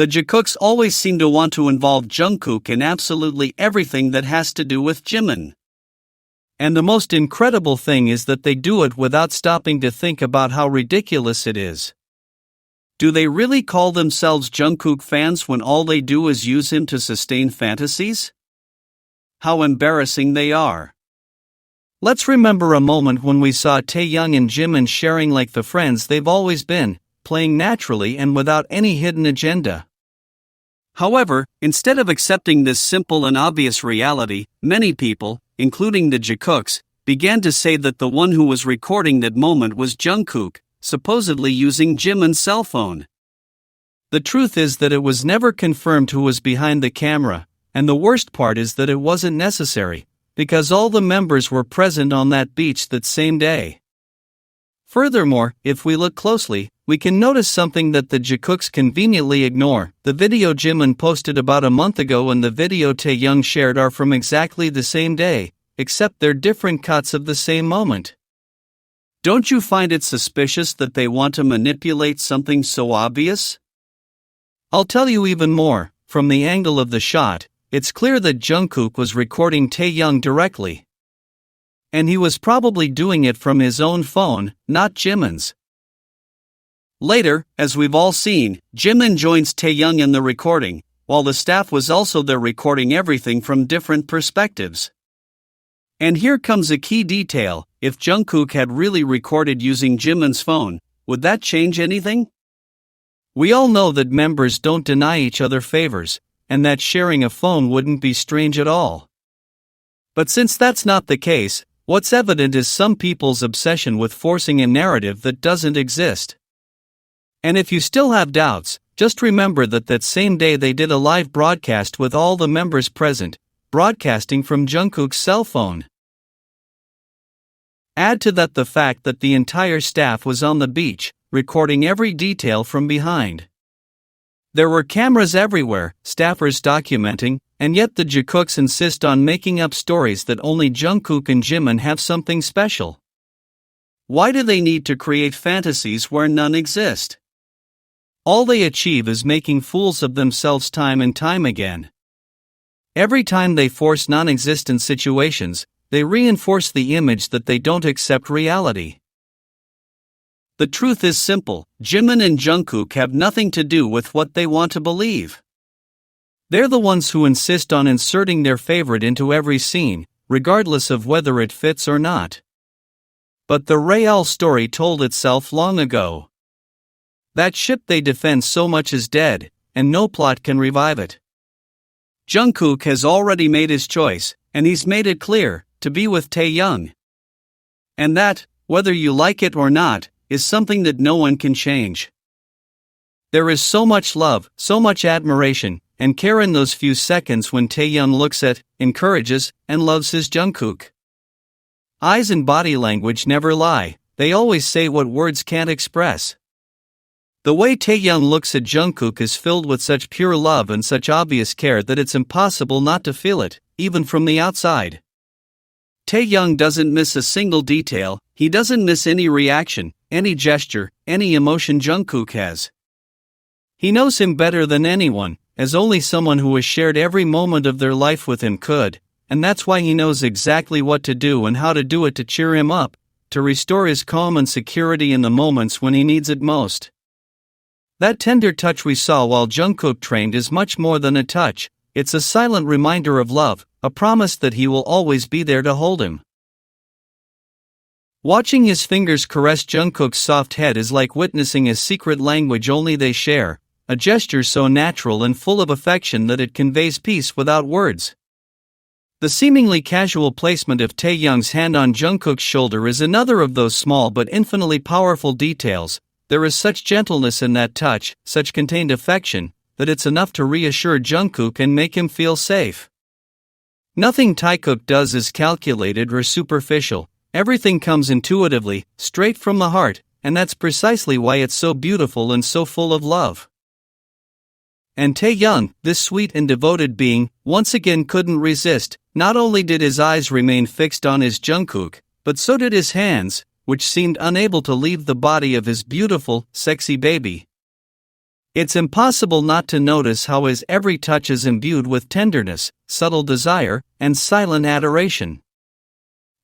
The Jungkooks always seem to want to involve Jungkook in absolutely everything that has to do with Jimin. And the most incredible thing is that they do it without stopping to think about how ridiculous it is. Do they really call themselves Jungkook fans when all they do is use him to sustain fantasies? How embarrassing they are. Let's remember a moment when we saw Taehyung and Jimin sharing like the friends they've always been, playing naturally and without any hidden agenda. However, instead of accepting this simple and obvious reality, many people, including the Jungkooks, began to say that the one who was recording that moment was Jungkook, supposedly using Jimin's cell phone. The truth is that it was never confirmed who was behind the camera, and the worst part is that it wasn't necessary, because all the members were present on that beach that same day. Furthermore, if we look closely, we can notice something that the Jungkooks conveniently ignore. The video Jimin posted about a month ago and the video Taehyung shared are from exactly the same day, except they're different cuts of the same moment. Don't you find it suspicious that they want to manipulate something so obvious? I'll tell you even more. From the angle of the shot, it's clear that Jungkook was recording Taehyung directly. And he was probably doing it from his own phone, not Jimin's. Later, as we've all seen, Jimin joins Taehyung in the recording, while the staff was also there recording everything from different perspectives. And here comes a key detail: if Jungkook had really recorded using Jimin's phone, would that change anything? We all know that members don't deny each other favors, and that sharing a phone wouldn't be strange at all. But since that's not the case, what's evident is some people's obsession with forcing a narrative that doesn't exist. And if you still have doubts, just remember that same day they did a live broadcast with all the members present, broadcasting from Jungkook's cell phone. Add to that the fact that the entire staff was on the beach, recording every detail from behind. There were cameras everywhere, staffers documenting, and yet the Jungkooks insist on making up stories that only Jungkook and Jimin have something special. Why do they need to create fantasies where none exist? All they achieve is making fools of themselves time and time again. Every time they force non-existent situations, they reinforce the image that they don't accept reality. The truth is simple: Jimin and Jungkook have nothing to do with what they want to believe. They're the ones who insist on inserting their favorite into every scene, regardless of whether it fits or not. But the real story told itself long ago. That ship they defend so much is dead, and no plot can revive it. Jungkook has already made his choice, and he's made it clear, to be with Taehyung. And that, whether you like it or not, is something that no one can change. There is so much love, so much admiration, and care in those few seconds when Taehyung looks at, encourages, and loves his Jungkook. Eyes and body language never lie, they always say what words can't express. The way Taehyung looks at Jungkook is filled with such pure love and such obvious care that it's impossible not to feel it, even from the outside. Taehyung doesn't miss a single detail, he doesn't miss any reaction, any gesture, any emotion Jungkook has. He knows him better than anyone, as only someone who has shared every moment of their life with him could, and that's why he knows exactly what to do and how to do it to cheer him up, to restore his calm and security in the moments when he needs it most. That tender touch we saw while Jungkook trained is much more than a touch, it's a silent reminder of love, a promise that he will always be there to hold him. Watching his fingers caress Jungkook's soft head is like witnessing a secret language only they share, a gesture so natural and full of affection that it conveys peace without words. The seemingly casual placement of Taehyung's hand on Jungkook's shoulder is another of those small but infinitely powerful details. There is such gentleness in that touch, such contained affection, that it's enough to reassure Jungkook and make him feel safe. Nothing Taekook does is calculated or superficial, everything comes intuitively, straight from the heart, and that's precisely why it's so beautiful and so full of love. And Taehyung, this sweet and devoted being, once again couldn't resist. Not only did his eyes remain fixed on his Jungkook, but so did his hands, which seemed unable to leave the body of his beautiful, sexy baby. It's impossible not to notice how his every touch is imbued with tenderness, subtle desire, and silent adoration.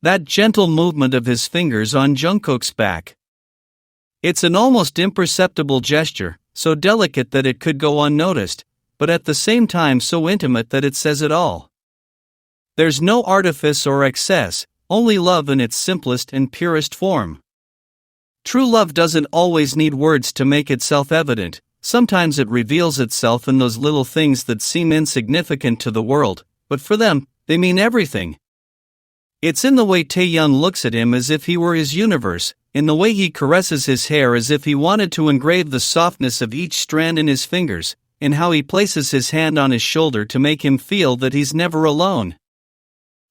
That gentle movement of his fingers on Jungkook's back. It's an almost imperceptible gesture, so delicate that it could go unnoticed, but at the same time so intimate that it says it all. There's no artifice or excess, only love in its simplest and purest form. True love doesn't always need words to make itself evident. Sometimes it reveals itself in those little things that seem insignificant to the world, but for them, they mean everything. It's in the way Taehyung looks at him as if he were his universe, in the way he caresses his hair as if he wanted to engrave the softness of each strand in his fingers, in how he places his hand on his shoulder to make him feel that he's never alone.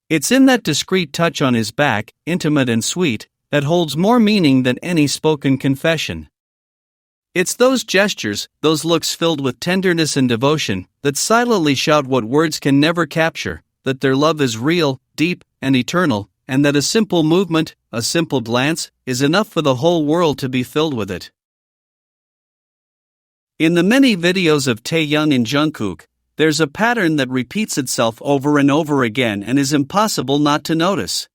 It's in that discreet touch on his back, intimate and sweet, that holds more meaning than any spoken confession. It's those gestures, those looks filled with tenderness and devotion, that silently shout what words can never capture, that their love is real, deep, and eternal, and that a simple movement, a simple glance, is enough for the whole world to be filled with it. In the many videos of Taehyung and Jungkook, there's a pattern that repeats itself over and over again and is impossible not to notice.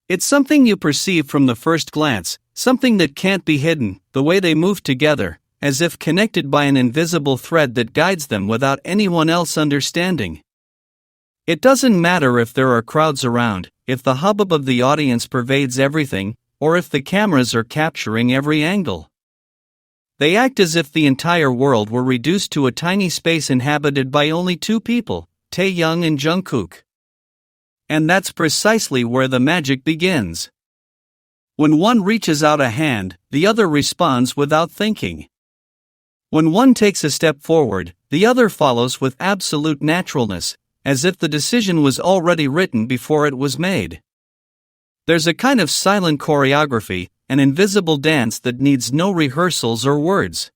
It's something you perceive from the first glance, something that can't be hidden, the way they move together, as if connected by an invisible thread that guides them without anyone else understanding. It doesn't matter if there are crowds around, if the hubbub of the audience pervades everything, or if the cameras are capturing every angle. They act as if the entire world were reduced to a tiny space inhabited by only two people, Taehyung and Jungkook. And that's precisely where the magic begins. When one reaches out a hand, the other responds without thinking. When one takes a step forward, the other follows with absolute naturalness, as if the decision was already written before it was made. There's a kind of silent choreography, an invisible dance that needs no rehearsals or words.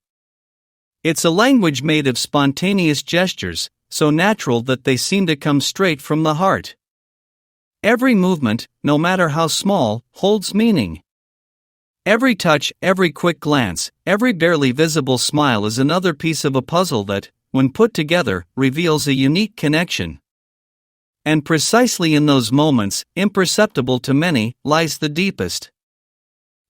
It's a language made of spontaneous gestures, so natural that they seem to come straight from the heart. Every movement, no matter how small, holds meaning. Every touch, every quick glance, every barely visible smile is another piece of a puzzle that, when put together, reveals a unique connection. And precisely in those moments, imperceptible to many, lies the deepest.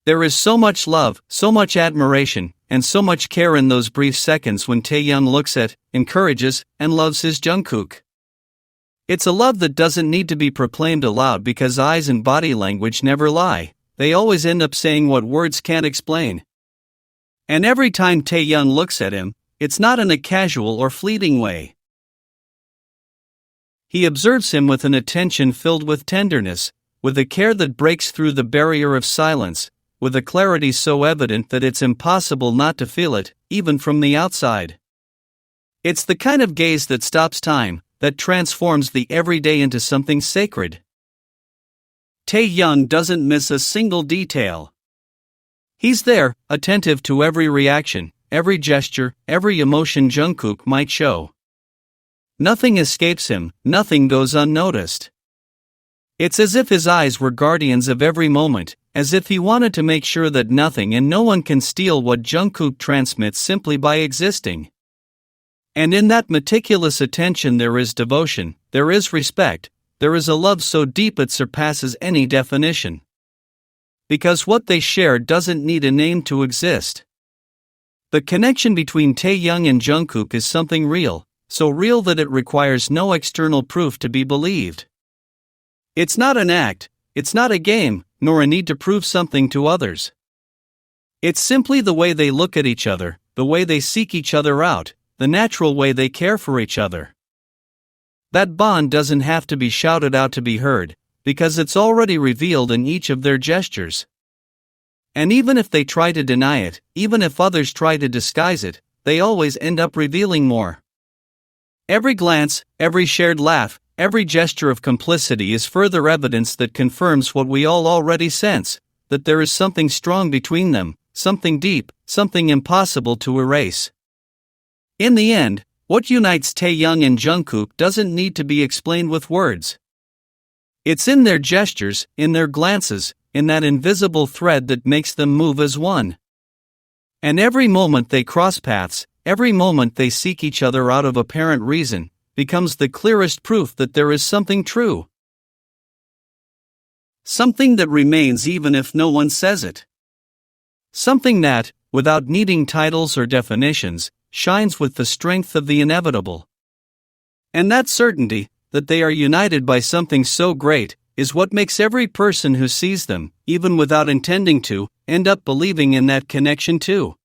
There is so much love, so much admiration, and so much care in those brief seconds when Taehyung looks at, encourages, and loves his Jungkook. It's a love that doesn't need to be proclaimed aloud because eyes and body language never lie, they always end up saying what words can't explain. And every time Taehyung looks at him, it's not in a casual or fleeting way. He observes him with an attention filled with tenderness, with a care that breaks through the barrier of silence, with a clarity so evident that it's impossible not to feel it, even from the outside. It's the kind of gaze that stops time, that transforms the everyday into something sacred. Taehyung doesn't miss a single detail. He's there, attentive to every reaction, every gesture, every emotion Jungkook might show. Nothing escapes him, nothing goes unnoticed. It's as if his eyes were guardians of every moment, as if he wanted to make sure that nothing and no one can steal what Jungkook transmits simply by existing. And in that meticulous attention there is devotion, there is respect, there is a love so deep it surpasses any definition. Because what they share doesn't need a name to exist. The connection between Taehyung and Jungkook is something real, so real that it requires no external proof to be believed. It's not an act, it's not a game, nor a need to prove something to others. It's simply the way they look at each other, the way they seek each other out, the natural way they care for each other. That bond doesn't have to be shouted out to be heard, because it's already revealed in each of their gestures. And even if they try to deny it, even if others try to disguise it, they always end up revealing more. Every glance, every shared laugh, every gesture of complicity is further evidence that confirms what we all already sense, that there is something strong between them, something deep, something impossible to erase. In the end, what unites Taehyung and Jungkook doesn't need to be explained with words. It's in their gestures, in their glances, in that invisible thread that makes them move as one. And every moment they cross paths, every moment they seek each other out of apparent reason becomes the clearest proof that there is something true. Something that remains even if no one says it. Something that, without needing titles or definitions, shines with the strength of the inevitable. And that certainty, that they are united by something so great, is what makes every person who sees them, even without intending to, end up believing in that connection too.